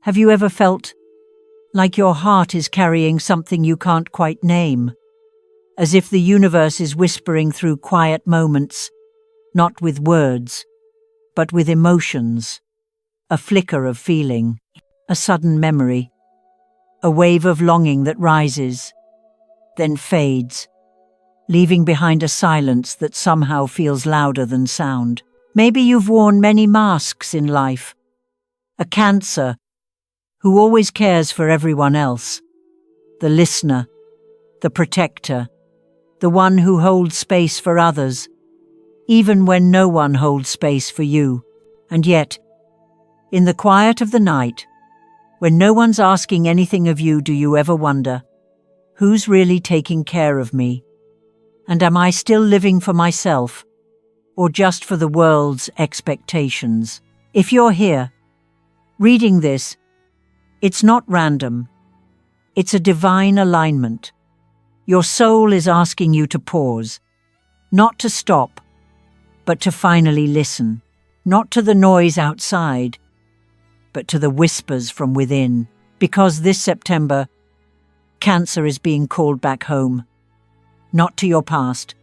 Have you ever felt like your heart is carrying something you can't quite name? As if the universe is whispering through quiet moments, not with words, but with emotions. A flicker of feeling, a sudden memory, a wave of longing that rises, then fades, leaving behind a silence that somehow feels louder than sound. Maybe you've worn many masks in life. A Cancer who always cares for everyone else. The listener, the protector, the one who holds space for others, even when no one holds space for you. And yet, in the quiet of the night, when no one's asking anything of you, do you ever wonder, who's really taking care of me? And am I still living for myself, or just for the world's expectations? If you're here, reading this, it's not random. It's a divine alignment. Your soul is asking you to pause, not to stop, but to finally listen, not to the noise outside, but to the whispers from within. Because this September, Cancer is being called back home, not to your past,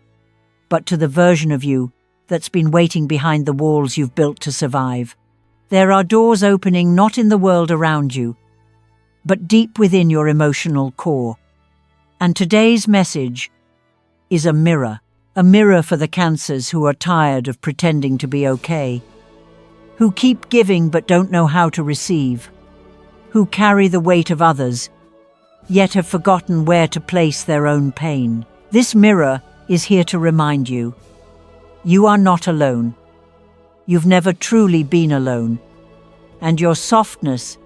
but to the version of you that's been waiting behind the walls you've built to survive. There are doors opening not in the world around you, but deep within your emotional core. And today's message is a mirror for the Cancers who are tired of pretending to be okay, who keep giving but don't know how to receive, who carry the weight of others, yet have forgotten where to place their own pain. This mirror is here to remind you, you are not alone. You've never truly been alone. And your softness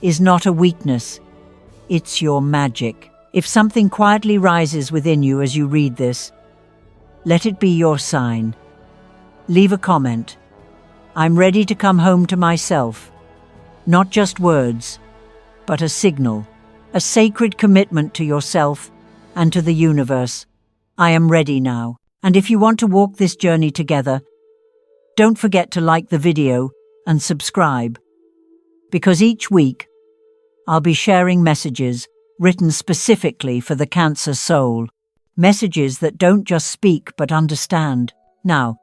is not a weakness, it's your magic. If something quietly rises within you as you read this, let it be your sign. Leave a comment. I'm ready to come home to myself. Not just words, but a signal, a sacred commitment to yourself and to the universe. I am ready now. And if you want to walk this journey together, don't forget to like the video and subscribe, because each week I'll be sharing messages written specifically for the Cancer soul. Messages that don't just speak but understand. Now,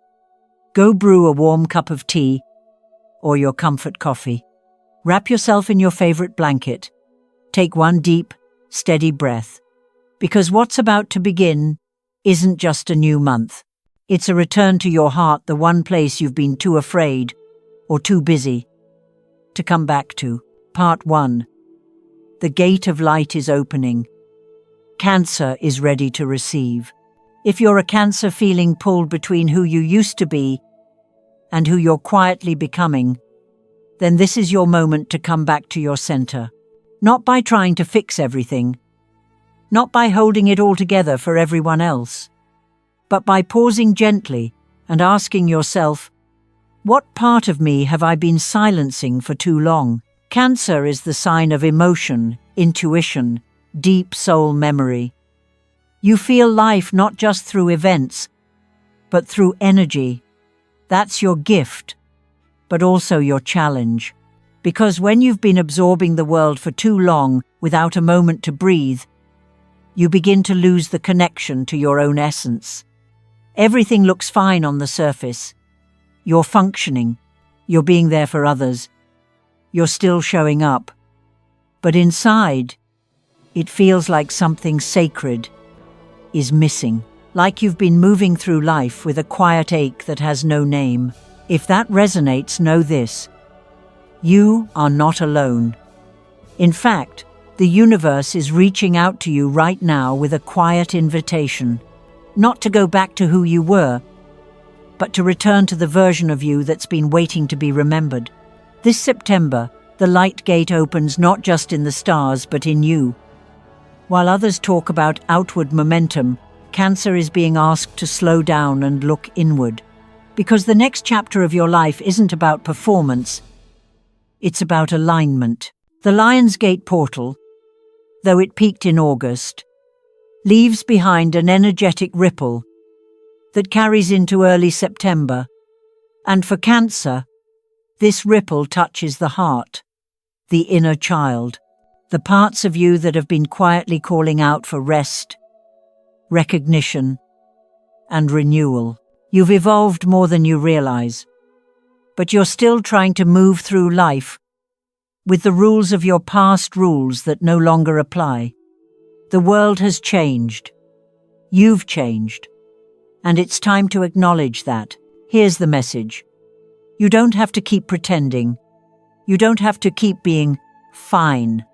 go brew a warm cup of tea or your comfort coffee. Wrap yourself in your favorite blanket. Take one deep, steady breath. Because what's about to begin isn't just a new month. It's a return to your heart, the one place you've been too afraid or too busy to come back to. Part 1. The gate of light is opening. Cancer is ready to receive. If you're a Cancer feeling pulled between who you used to be and who you're quietly becoming, then this is your moment to come back to your center. Not by trying to fix everything, not by holding it all together for everyone else, but by pausing gently and asking yourself, what part of me have I been silencing for too long? Cancer is the sign of emotion, intuition, deep soul memory. You feel life not just through events, but through energy. That's your gift, but also your challenge. Because when you've been absorbing the world for too long without a moment to breathe, you begin to lose the connection to your own essence. Everything looks fine on the surface. You're functioning. You're being there for others. You're still showing up. But inside, it feels like something sacred is missing. Like you've been moving through life with a quiet ache that has no name. If that resonates, know this: you are not alone. In fact, the universe is reaching out to you right now with a quiet invitation, not to go back to who you were, but to return to the version of you that's been waiting to be remembered. This September, the light gate opens not just in the stars, but in you. While others talk about outward momentum, Cancer is being asked to slow down and look inward. Because the next chapter of your life isn't about performance, it's about alignment. The Lion's Gate portal, though it peaked in August, leaves behind an energetic ripple that carries into early September. And for Cancer, this ripple touches the heart. the inner child, the parts of you that have been quietly calling out for rest, recognition, and renewal. You've evolved more than you realize, but you're still trying to move through life with the rules of your past rules that no longer apply. The world has changed. You've changed. And it's time to acknowledge that. Here's the message. You don't have to keep pretending. You don't have to keep being fine.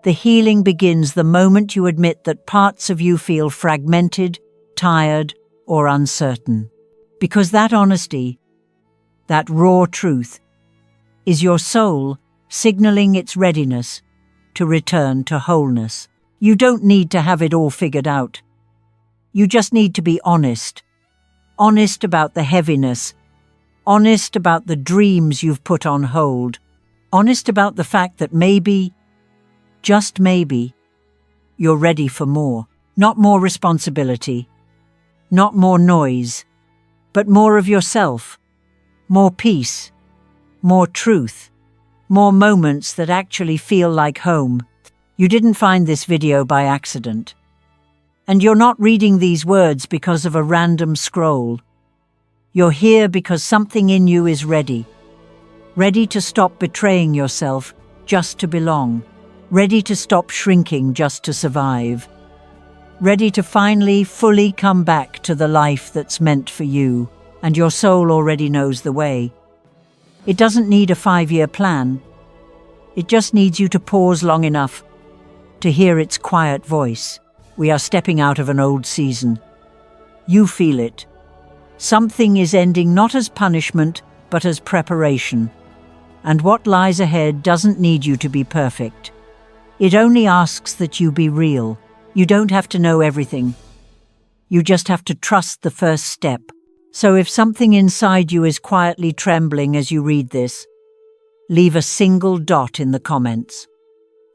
The healing begins the moment you admit that parts of you feel fragmented, tired, or uncertain. Because that honesty, that raw truth, is your soul signaling its readiness to return to wholeness. You don't need to have it all figured out. You just need to be honest. Honest about the heaviness. Honest about the dreams you've put on hold. Honest about the fact that maybe, just maybe, you're ready for more. Not more responsibility. Not more noise. But more of yourself. More peace. More truth. More moments that actually feel like home. You didn't find this video by accident. And you're not reading these words because of a random scroll. You're here because something in you is ready. Ready to stop betraying yourself just to belong. Ready to stop shrinking just to survive. Ready to finally, fully come back to the life that's meant for you. And your soul already knows the way. It doesn't need a 5-year plan. It just needs you to pause long enough to hear its quiet voice. We are stepping out of an old season. You feel it. Something is ending not as punishment, but as preparation. And what lies ahead doesn't need you to be perfect. It only asks that you be real. You don't have to know everything. You just have to trust the first step. So if something inside you is quietly trembling as you read this, leave a single dot in the comments.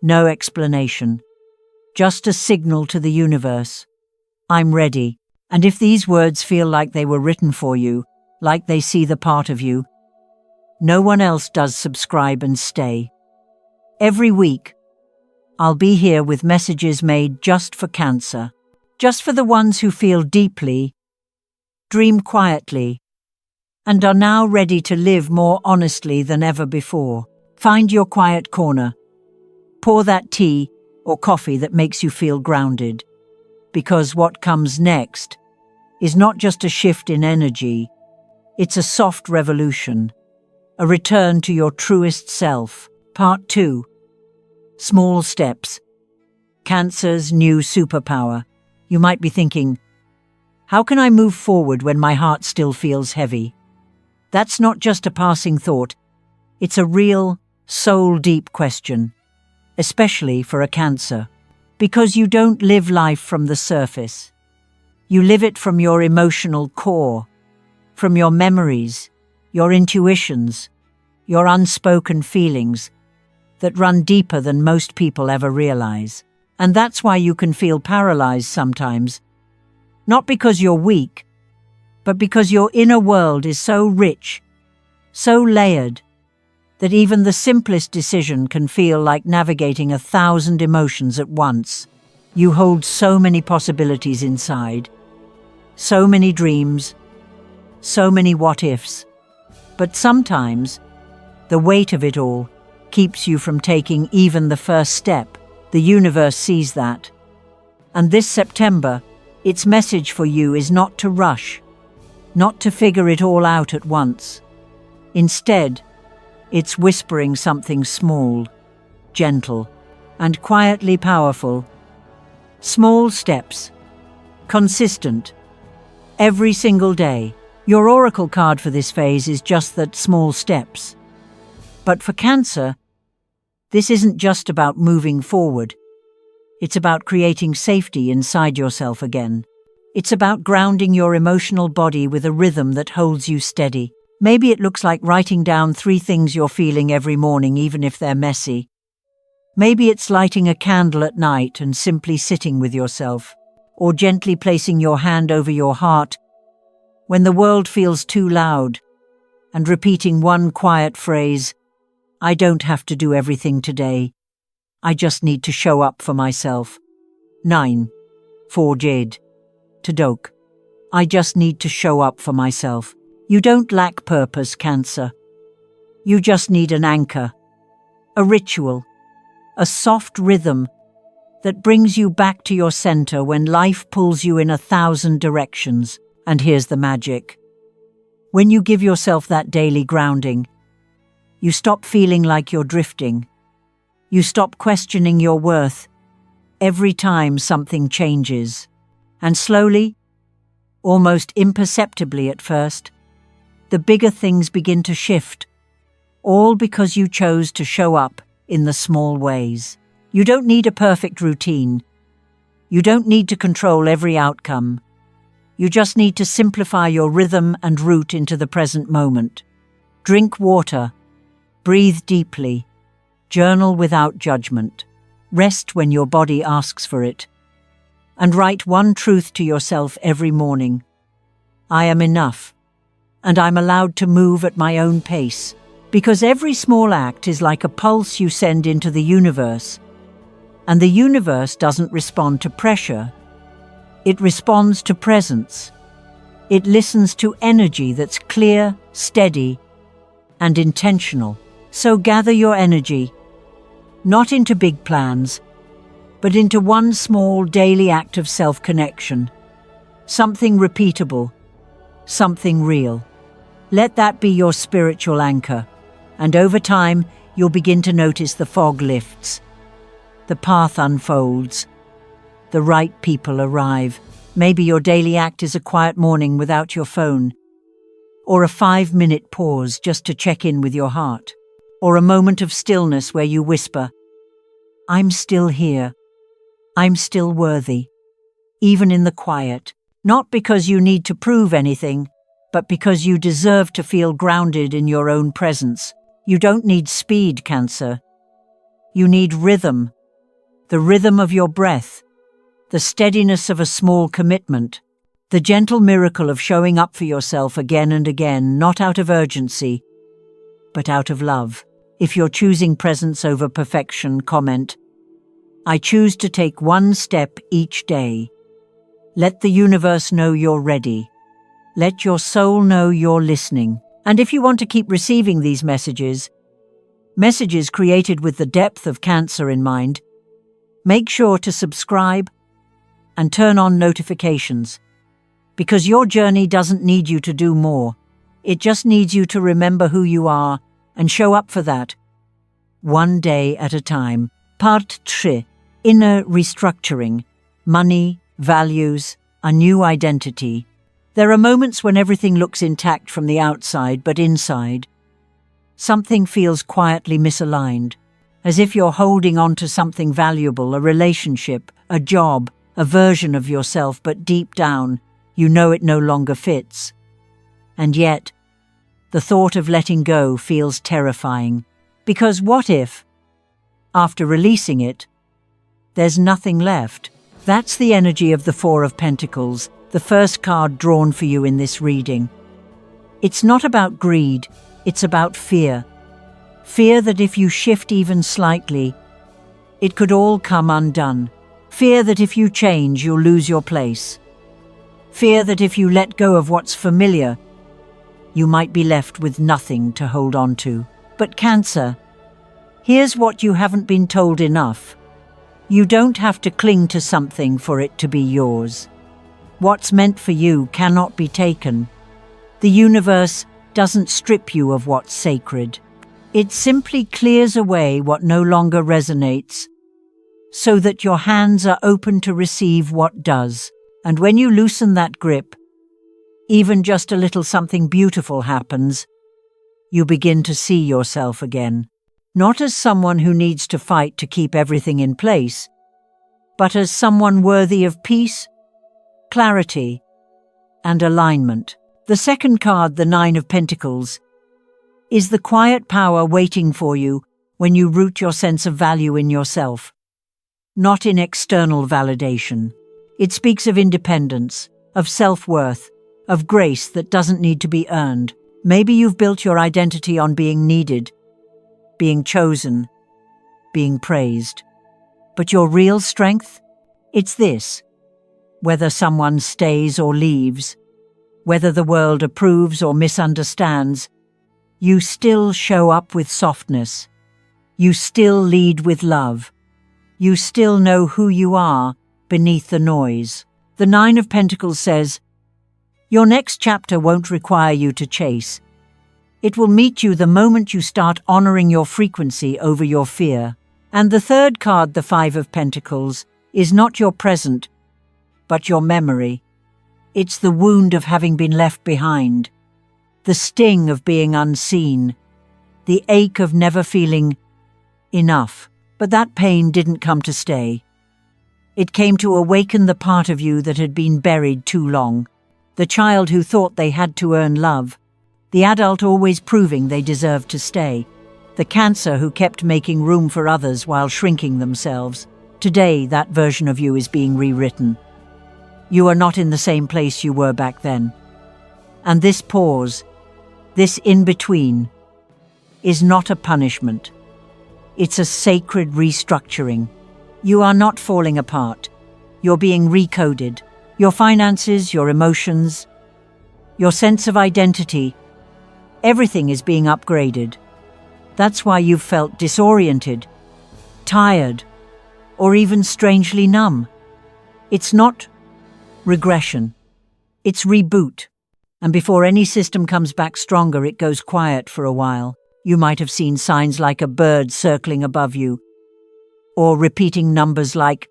No explanation. Just a signal to the universe. I'm ready. And if these words feel like they were written for you, like they see the part of you, no one else does, subscribe and stay. Every week, I'll be here with messages made just for Cancer. Just for the ones who feel deeply, dream quietly, and are now ready to live more honestly than ever before. Find your quiet corner. Pour that tea or coffee that makes you feel grounded. Because what comes next is not just a shift in energy, it's a soft revolution, a return to your truest self. Part 2. Small steps. Cancer's new superpower. You might be thinking, how can I move forward when my heart still feels heavy? That's not just a passing thought. It's a real, soul-deep question, especially for a Cancer. Because you don't live life from the surface. You live it from your emotional core, from your memories, your intuitions, your unspoken feelings that run deeper than most people ever realize. And that's why you can feel paralyzed sometimes. Not because you're weak, but because your inner world is so rich, so layered, that even the simplest decision can feel like navigating 1,000 emotions at once. You hold so many possibilities inside, so many dreams, so many what-ifs. But sometimes, the weight of it all keeps you from taking even the first step. The universe sees that. And this September, its message for you is not to rush, not to figure it all out at once. Instead, it's whispering something small, gentle, and quietly powerful. Small steps. Consistent. Every single day. Your oracle card for this phase is just that, small steps. But for Cancer, this isn't just about moving forward. It's about creating safety inside yourself again. It's about grounding your emotional body with a rhythm that holds you steady. Maybe it looks like writing down 3 things you're feeling every morning, even if they're messy. Maybe it's lighting a candle at night and simply sitting with yourself, or gently placing your hand over your heart when the world feels too loud, and repeating one quiet phrase, I don't have to do everything today. I just need to show up for myself. 9. For Jade. Tadok. I just need to show up for myself. You don't lack purpose, Cancer. You just need an anchor, a ritual, a soft rhythm that brings you back to your center when life pulls you in 1,000 directions. And here's the magic. When you give yourself that daily grounding, you stop feeling like you're drifting. You stop questioning your worth every time something changes. And slowly, almost imperceptibly at first, the bigger things begin to shift, all because you chose to show up in the small ways. You don't need a perfect routine. You don't need to control every outcome. You just need to simplify your rhythm and root into the present moment. Drink water, breathe deeply, journal without judgment, rest when your body asks for it, and write one truth to yourself every morning. I am enough, and I'm allowed to move at my own pace, because every small act is like a pulse you send into the universe, and the universe doesn't respond to pressure. It responds to presence. It listens to energy that's clear, steady, and intentional. So gather your energy, not into big plans, but into one small daily act of self-connection. Something repeatable, something real. Let that be your spiritual anchor, and over time, you'll begin to notice the fog lifts, the path unfolds, the right people arrive. Maybe your daily act is a quiet morning without your phone, or a 5-minute pause just to check in with your heart, or a moment of stillness where you whisper, I'm still here. I'm still worthy, even in the quiet, not because you need to prove anything, but because you deserve to feel grounded in your own presence. You don't need speed, Cancer. You need rhythm, the rhythm of your breath, the steadiness of a small commitment, the gentle miracle of showing up for yourself again and again, not out of urgency, but out of love. If you're choosing presence over perfection, comment, I choose to take one step each day. Let the universe know you're ready. Let your soul know you're listening. And if you want to keep receiving these messages created with the depth of Cancer in mind, make sure to subscribe and turn on notifications, because your journey doesn't need you to do more. It just needs you to remember who you are and show up for that, one day at a time. Part 3. Inner restructuring. Money, values, a new identity. There are moments when everything looks intact from the outside, but inside, something feels quietly misaligned, as if you're holding on to something valuable, a relationship, a job, a version of yourself, but deep down, you know it no longer fits. And yet, the thought of letting go feels terrifying, because what if, after releasing it, there's nothing left? That's the energy of the Four of Pentacles, the first card drawn for you in this reading. It's not about greed, it's about fear. Fear that if you shift even slightly, it could all come undone. Fear that if you change, you'll lose your place. Fear that if you let go of what's familiar, you might be left with nothing to hold on to. But Cancer, here's what you haven't been told enough. You don't have to cling to something for it to be yours. What's meant for you cannot be taken. The universe doesn't strip you of what's sacred. It simply clears away what no longer resonates, so that your hands are open to receive what does. And when you loosen that grip, even just a little something beautiful happens. You begin to see yourself again, not as someone who needs to fight to keep everything in place, but as someone worthy of peace, clarity, and alignment. The second card, the Nine of Pentacles, is the quiet power waiting for you when you root your sense of value in yourself, not in external validation. It speaks of independence, of self-worth, of grace that doesn't need to be earned. Maybe you've built your identity on being needed, being chosen, being praised. But your real strength? It's this. Whether someone stays or leaves, whether the world approves or misunderstands, you still show up with softness. You still lead with love. You still know who you are beneath the noise. The Nine of Pentacles says, your next chapter won't require you to chase. It will meet you the moment you start honoring your frequency over your fear. And the third card, the Five of Pentacles, is not your present, but your memory. It's the wound of having been left behind, the sting of being unseen, the ache of never feeling enough. But that pain didn't come to stay. It came to awaken the part of you that had been buried too long, the child who thought they had to earn love, the adult always proving they deserved to stay, the Cancer who kept making room for others while shrinking themselves. Today, that version of you is being rewritten. You are not in the same place you were back then. And this pause, this in-between, is not a punishment. It's a sacred restructuring. You are not falling apart. You're being recoded. Your finances, your emotions, your sense of identity, everything is being upgraded. That's why you've felt disoriented, tired, or even strangely numb. It's not regression. It's reboot. And before any system comes back stronger, it goes quiet for a while. You might have seen signs like a bird circling above you, or repeating numbers like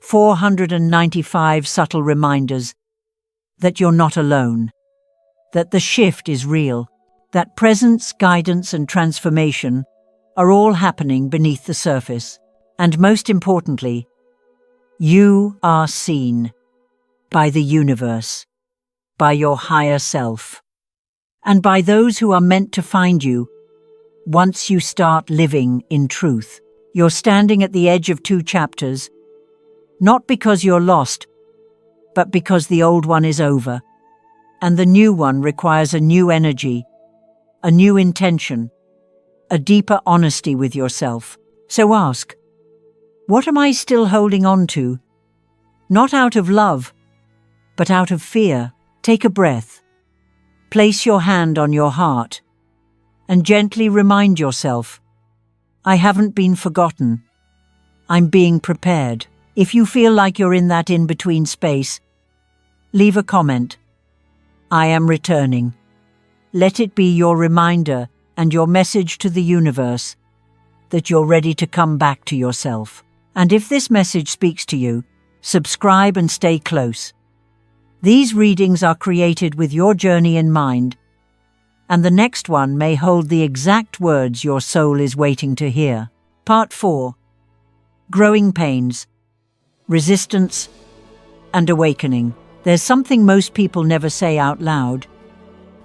495, subtle reminders that you're not alone, that the shift is real, that presence, guidance, and transformation are all happening beneath the surface. And most importantly, you are seen by the universe, by your higher self, and by those who are meant to find you once you start living in truth. You're standing at the edge of two chapters, not because you're lost, but because the old one is over, and the new one requires a new energy, a new intention, a deeper honesty with yourself. So ask, what am I still holding on to? Not out of love, but out of fear. Take a breath. Place your hand on your heart and gently remind yourself, I haven't been forgotten. I'm being prepared. If you feel like you're in that in-between space, leave a comment. I am returning. Let it be your reminder and your message to the universe that you're ready to come back to yourself. And if this message speaks to you, subscribe and stay close. These readings are created with your journey in mind, and the next one may hold the exact words your soul is waiting to hear. Part 4. Growing pains, resistance, and awakening. There's something most people never say out loud.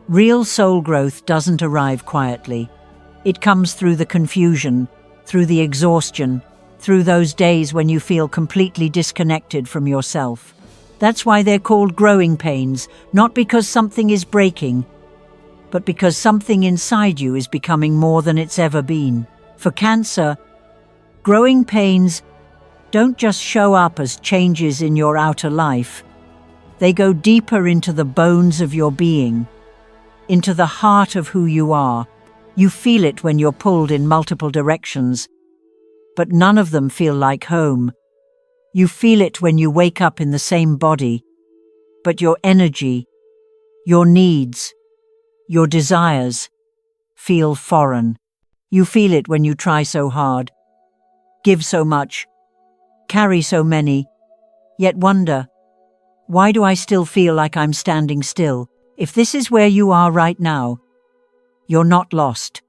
Real soul growth doesn't arrive quietly. It comes through the confusion, through the exhaustion, through those days when you feel completely disconnected from yourself. That's why they're called growing pains, not because something is breaking, but because something inside you is becoming more than it's ever been. For Cancer, growing pains don't just show up as changes in your outer life. They go deeper into the bones of your being, into the heart of who you are. You feel it when you're pulled in multiple directions, but none of them feel like home. You feel it when you wake up in the same body, but your energy, your needs, your desires feel foreign. You feel it when you try so hard, give so much, carry so many, yet wonder, why do I still feel like I'm standing still? If this is where you are right now, you're not lost.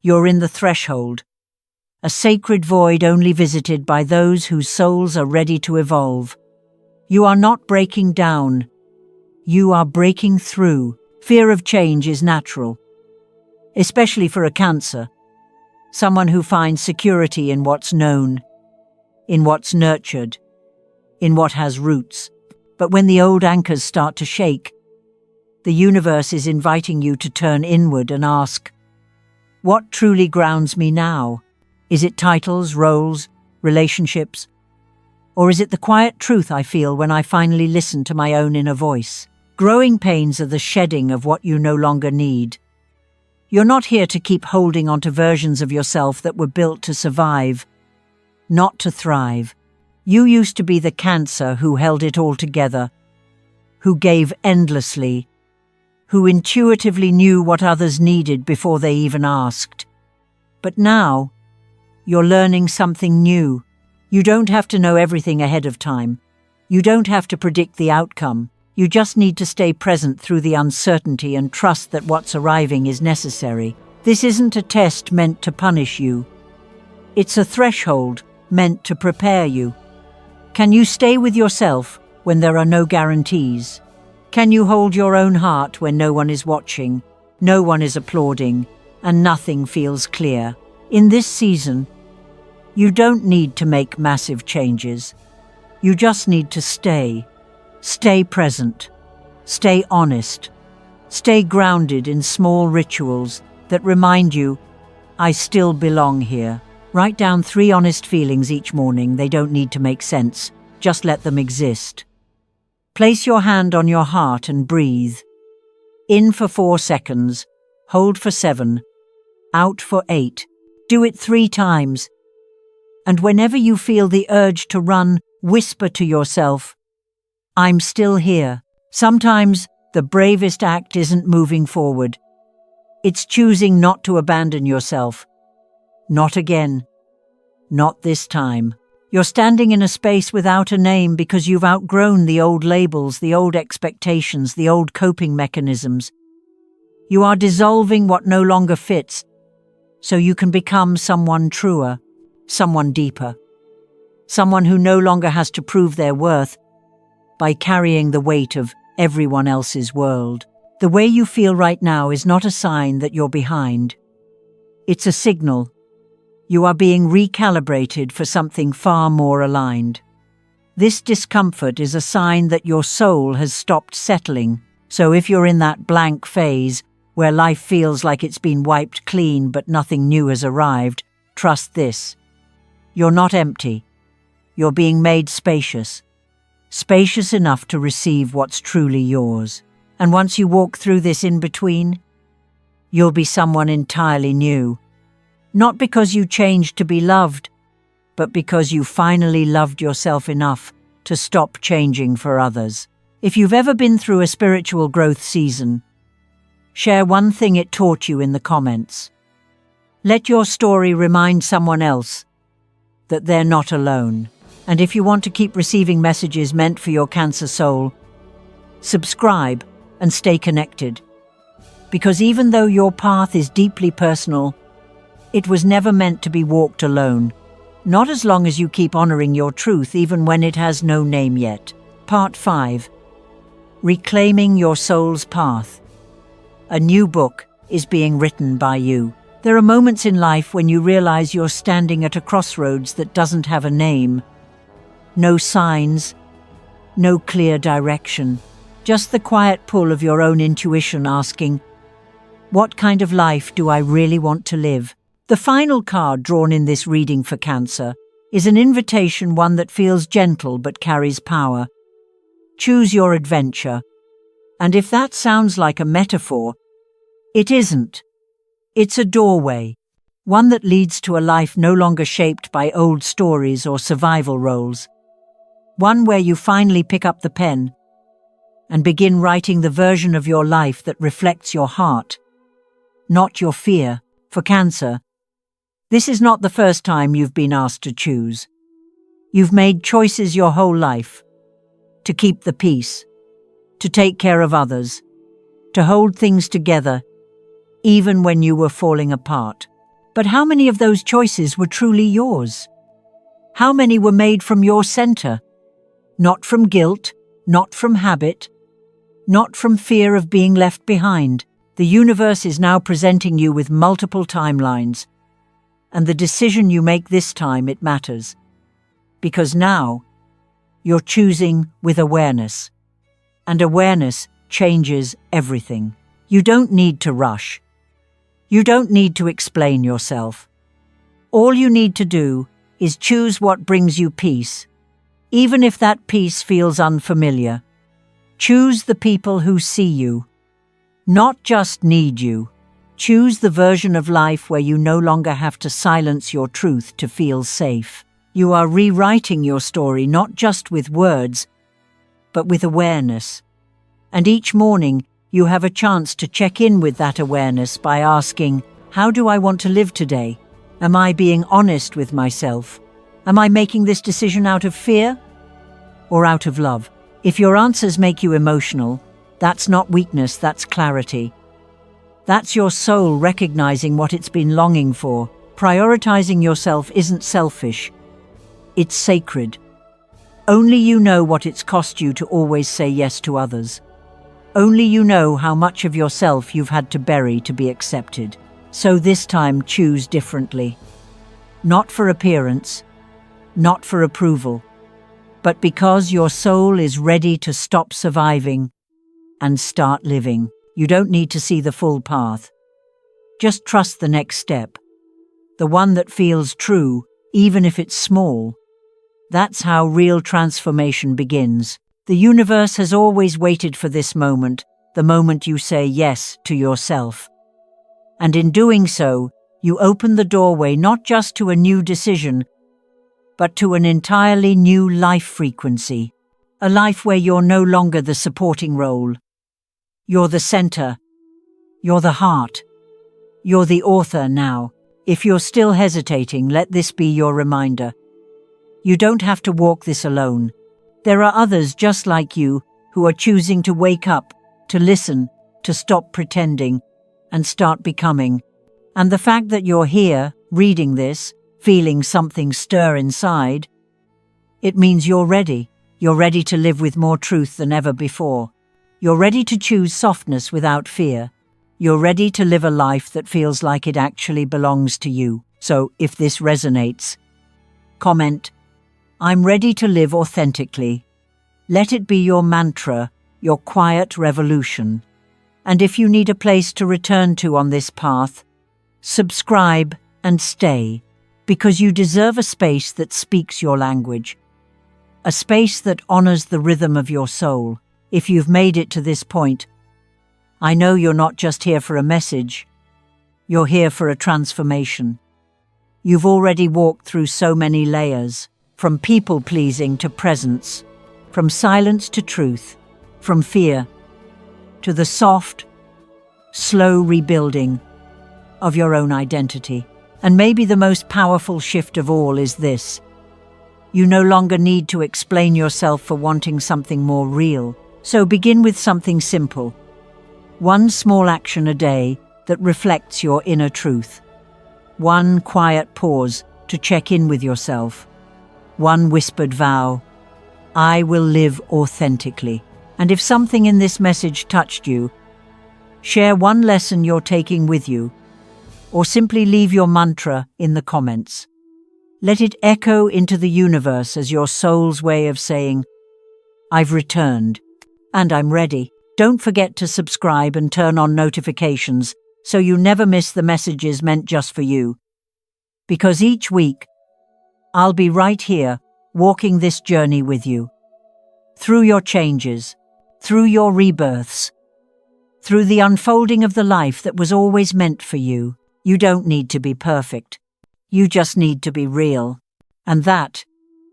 You're in the threshold, a sacred void only visited by those whose souls are ready to evolve. You are not breaking down. You are breaking through. Fear of change is natural, especially for a Cancer, someone who finds security in what's known, in what's nurtured, in what has roots. But when the old anchors start to shake, the universe is inviting you to turn inward and ask, What truly grounds me now? Is it titles, roles, relationships? Or is it the quiet truth I feel when I finally listen to my own inner voice? Growing pains are the shedding of what you no longer need. You're not here to keep holding onto versions of yourself that were built to survive, not to thrive. You used to be the Cancer who held it all together, who gave endlessly, who intuitively knew what others needed before they even asked. But now, you're learning something new. You don't have to know everything ahead of time. You don't have to predict the outcome. You just need to stay present through the uncertainty and trust that what's arriving is necessary. This isn't a test meant to punish you. It's a threshold meant to prepare you. Can you stay with yourself when there are no guarantees? Can you hold your own heart when no one is watching, no one is applauding, and nothing feels clear? In this season, you don't need to make massive changes. You just need to stay. Stay present. Stay honest. Stay grounded in small rituals that remind you, I still belong here. Write down 3 honest feelings each morning. They don't need to make sense. Just let them exist. Place your hand on your heart and breathe. In for 4 seconds. Hold for 7. Out for 8. Do it 3 times. And whenever you feel the urge to run, whisper to yourself, I'm still here. Sometimes the bravest act isn't moving forward. It's choosing not to abandon yourself. Not again. Not this time. You're standing in a space without a name because you've outgrown the old labels, the old expectations, the old coping mechanisms. You are dissolving what no longer fits, so you can become someone truer, someone deeper, someone who no longer has to prove their worth by carrying the weight of everyone else's world. The way you feel right now is not a sign that you're behind. It's a signal. You are being recalibrated for something far more aligned. This discomfort is a sign that your soul has stopped settling. So if you're in that blank phase where life feels like it's been wiped clean but nothing new has arrived, trust this. You're not empty. You're being made spacious. Spacious enough to receive what's truly yours. And once you walk through this in-between, you'll be someone entirely new. Not because you changed to be loved, but because you finally loved yourself enough to stop changing for others. If you've ever been through a spiritual growth season, share one thing it taught you in the comments. Let your story remind someone else that they're not alone. And if you want to keep receiving messages meant for your Cancer soul, subscribe and stay connected. Because even though your path is deeply personal, it was never meant to be walked alone. Not as long as you keep honoring your truth, even when it has no name yet. Part 5. Reclaiming Your Soul's Path. A new book is being written by you. There are moments in life when you realize you're standing at a crossroads that doesn't have a name. No signs, no clear direction. Just the quiet pull of your own intuition asking, what kind of life do I really want to live? The final card drawn in this reading for Cancer is an invitation, one that feels gentle but carries power. Choose your adventure. And if that sounds like a metaphor, it isn't. It's a doorway, one that leads to a life no longer shaped by old stories or survival roles. One where you finally pick up the pen and begin writing the version of your life that reflects your heart, not your fear. For Cancer, this is not the first time you've been asked to choose. You've made choices your whole life. To keep the peace, to take care of others, to hold things together, even when you were falling apart. But how many of those choices were truly yours? How many were made from your center? Not from guilt, not from habit, not from fear of being left behind. The universe is now presenting you with multiple timelines, and the decision you make this time, it matters. Because now, you're choosing with awareness, and awareness changes everything. You don't need to rush. You don't need to explain yourself. All you need to do is choose what brings you peace, even if that peace feels unfamiliar. Choose the people who see you, not just need you. Choose the version of life where you no longer have to silence your truth to feel safe. You are rewriting your story not just with words, but with awareness. And each morning, you have a chance to check in with that awareness by asking, how do I want to live today? Am I being honest with myself? Am I making this decision out of fear or out of love? If your answers make you emotional, that's not weakness, that's clarity. That's your soul recognizing what it's been longing for. Prioritizing yourself isn't selfish. It's sacred. Only you know what it's cost you to always say yes to others. Only you know how much of yourself you've had to bury to be accepted. So this time, choose differently. Not for appearance, not for approval, but because your soul is ready to stop surviving and start living. You don't need to see the full path. Just trust the next step, the one that feels true, even if it's small. That's how real transformation begins. The universe has always waited for this moment, the moment you say yes to yourself. And in doing so, you open the doorway not just to a new decision, but to an entirely new life frequency. A life where you're no longer the supporting role. You're the center. You're the heart. You're the author now. If you're still hesitating, let this be your reminder. You don't have to walk this alone. There are others just like you who are choosing to wake up, to listen, to stop pretending, and start becoming. And the fact that you're here, reading this, feeling something stir inside, it means you're ready. You're ready to live with more truth than ever before. You're ready to choose softness without fear. You're ready to live a life that feels like it actually belongs to you. So, if this resonates, comment, I'm ready to live authentically. Let it be your mantra, your quiet revolution. And if you need a place to return to on this path, subscribe and stay, because you deserve a space that speaks your language. A space that honors the rhythm of your soul. If you've made it to this point, I know you're not just here for a message. You're here for a transformation. You've already walked through so many layers, from people-pleasing to presence, from silence to truth, from fear to the soft, slow rebuilding of your own identity. And maybe the most powerful shift of all is this. You no longer need to explain yourself for wanting something more real. So begin with something simple. One small action a day that reflects your inner truth. One quiet pause to check in with yourself. One whispered vow. I will live authentically. And if something in this message touched you, share one lesson you're taking with you, or simply leave your mantra in the comments. Let it echo into the universe as your soul's way of saying, I've returned, and I'm ready. Don't forget to subscribe and turn on notifications so you never miss the messages meant just for you. Because each week, I'll be right here, walking this journey with you. Through your changes, through your rebirths, through the unfolding of the life that was always meant for you. You don't need to be perfect. You just need to be real. And that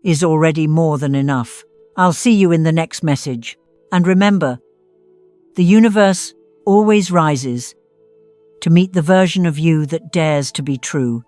is already more than enough. I'll see you in the next message. And remember, the universe always rises to meet the version of you that dares to be true.